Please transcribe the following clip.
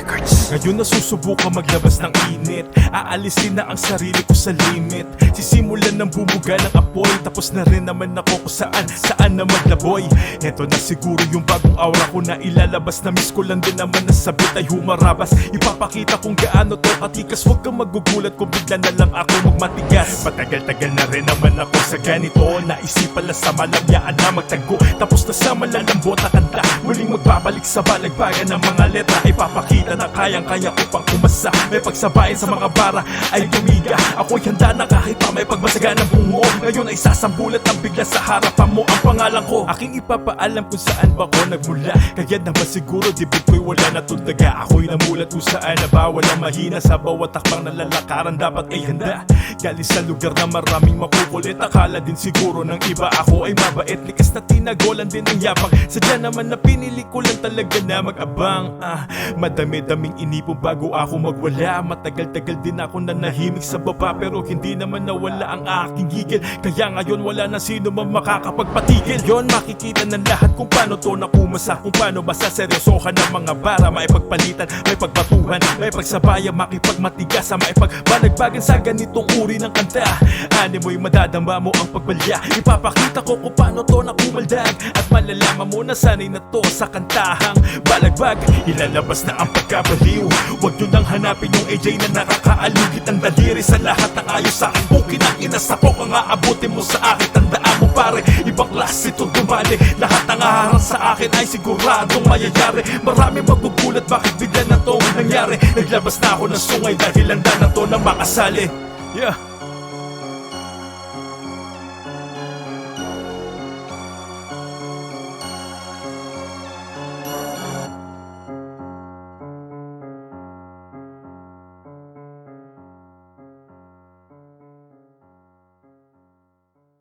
Records. Ngayon nasusubukan maglabas ng init, aalisin na ang sarili ko sa limit. Sisimulan ng bumuga ng apoy, tapos na rin naman ako kung saan na maglaboy. Eto na siguro yung bagong aura ko na ilalabas, na miss ko lang din naman na sabit ay humarabas. Ipapakita kung gaano to katikas, huwag kang magugulat kung bigla na lang ako magmatigas. Matagal-tagal na rin naman ako sa ganito, naisipan lang sa malamyaan na magtago, tapos na sa malalambot na kanta, muling magbabalik sa balagbagan ng mga letra. Ipapakita na kayang-kaya ko pang umasa, may pagsabayan sa mga bara ay tumiga. Ako'y handa na kahit pa may pagbasaga ng bungo. Ngayon ay sasambulat ang bigla sa harapan mo ang pangalan ko. Aking ipapaalam kung saan ba ko nagmula, kaya naman siguro dibig ko'y wala na tundaga. Ako'y namulat kung saan na bawal ang mahina, sa bawat takbang na lalakaran dapat ay handa. Galing sa lugar na maraming makukulit, akala din siguro ng iba ako ay mabait, likas na tinagolan din ang yapang. Sadya naman na pinili ko lang talaga na mag-abang. Madami-daming inipon bago ako magwala, matagal-tagal din ako nanahimik sa baba, pero hindi naman nawala ang aking gigil. Kaya ngayon wala na sino man makakapagpatigil. Yon makikita ng lahat kung paano to nakumasa, kung paano masaseryosohan ng mga bara. May pagpalitan, may pagbatuhan, may pagsabayan, makipagmatigas, may pagbalagbagan sa ganitong uri ng kanta. Mo'y madadama mo ang pagbalya, ipapakita ko kung paano to nakumaldag, at malalaman mo na sanay na to sa kantahang balagbag. Ilalabas na ang pagkabaliw, huwag nyo nang hanapin yung AJ na nakakaalugit ang daliri sa lahat ng ayos sa akin. Bukin ang inasapok ang aabutin mo sa akin. Tandaan mo pare, ibang klase itong dumali. Lahat ng haharang sa akin ay siguradong mayayari. Marami magugulat bakit bigla na tong nangyari. Naglabas na ako ng sungay dahil handa na to na makasali. Yeah.